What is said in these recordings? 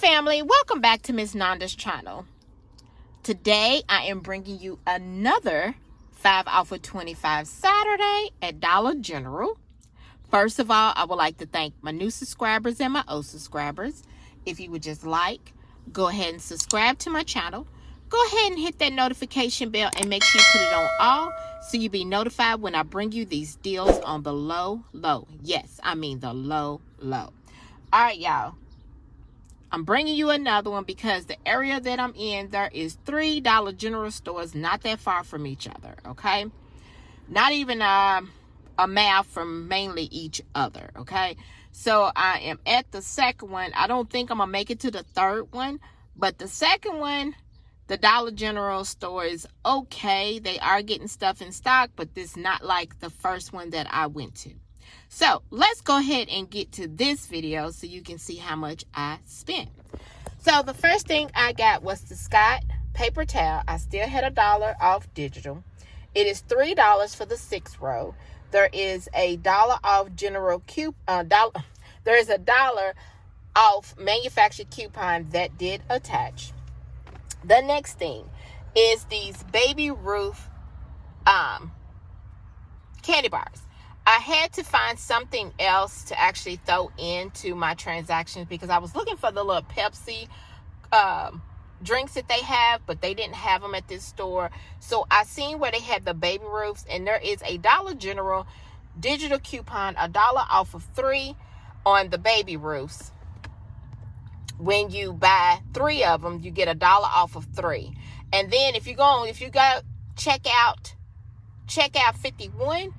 family, welcome back to Miss Nanda's channel. Today I am bringing you another 5 off of 25 Saturday at Dollar General. First of all, I would like to thank my new subscribers and my old subscribers. If you would just go ahead and subscribe to my channel. Go ahead and hit that notification bell and make sure you put it on all so you'll be notified when I bring you these deals on the low. Yes, I mean the low. All right, y'all. I'm bringing you another one because the area that I'm in, there is 3 Dollar General stores not that far from each other, okay? Not even a mile from mainly each other, okay? So I am at the second one. I don't think I'm going to make it to the third one, but the second one, the Dollar General store is okay. They are getting stuff in stock, but this is not like the first one that I went to. So let's go ahead and get to this video so you can see how much I spent. So the first thing I got was the Scott paper towel. I still had $1 off digital. It is $3 for the 6 row. There is a $1 off general coupon. There is a $1 off manufactured coupon that did attach. The next thing is these Baby Ruth candy bars. I had to find something else to actually throw into my transactions because I was looking for the little Pepsi drinks that they have, but they didn't have them at this store. So I seen where they had the Baby Ruths, and there is a Dollar General digital coupon, $1 off of 3 on the Baby Ruths. When you buy 3 of them, you get $1 off of 3. And then if you go check out 51,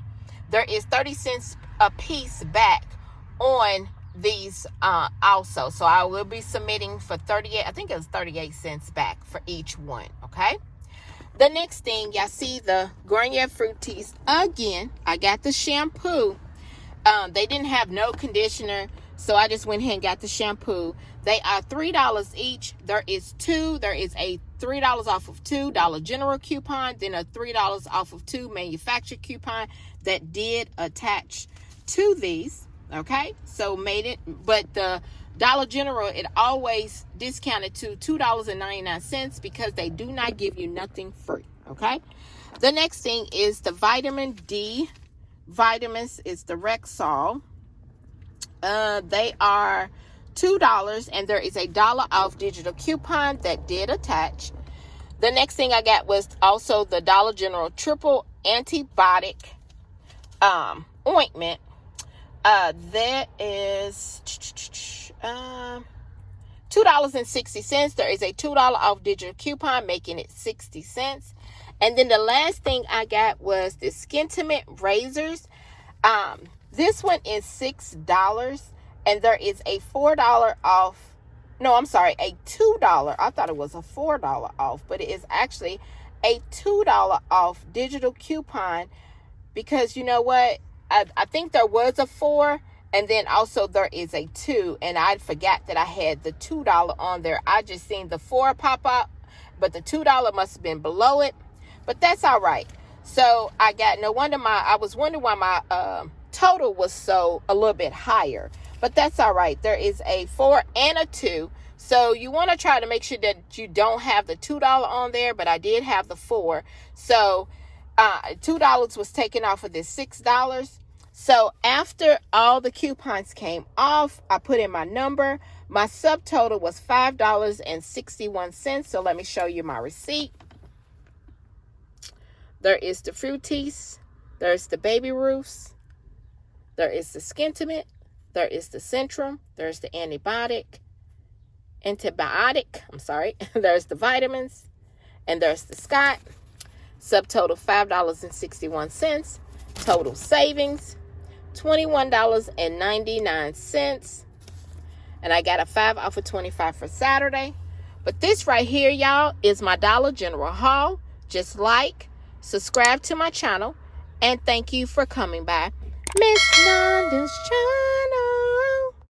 there is 30 cents a piece back on these also. So I will be submitting for 38, I think it was 38 cents back for each one, okay? The next thing, y'all see the Chere'er Boutique again. I got the shampoo. They didn't have no conditioner, so I just went ahead and got the shampoo. They are $3 each. There is a $3 off of 2 Dollar General coupon, then a $3 off of 2 manufactured coupon that did attach to these, okay? So made it, but the Dollar General, it always discounted to $2.99 because they do not give you nothing free, okay? The next thing is the vitamin D vitamins. Is the Rexall. They are $2, and there is a $1 off digital coupon that did attach. The next thing I got was also the Dollar General triple antibiotic ointment. That is $2.60. There is a $2 off digital coupon, making it 60 cents. And then the last thing I got was the Skintimate razors. This one is $6, and there is a $4 off. No, I'm sorry, a $2. I thought it was a $4 off, but it is actually a $2 off digital coupon because you know what? I think there was a 4, and then also there is a 2, and I forgot that I had the $2 on there. I just seen the 4 pop up, but the $2 must have been below it, but that's all right. So I got, I was wondering why my total was so a little bit higher, but that's all right. There is a 4 and a 2. So you want to try to make sure that you don't have the $2 on there, but I did have the 4. So $2 was taken off of this $6. So after all the coupons came off, I put in my number. My subtotal was $5.61. So let me show you my receipt. There is the Fruities. There's the Baby Ruths. There is the Skintimate. There is the Centrum. There's the antibiotic. There's the vitamins. And there's the Scott. Subtotal $5.61. Total savings $21.99. And I got a 5 off of 25 for Saturday. But this right here, y'all, is my Dollar General haul. Just subscribe to my channel, and thank you for coming by Miss Nanda's channel.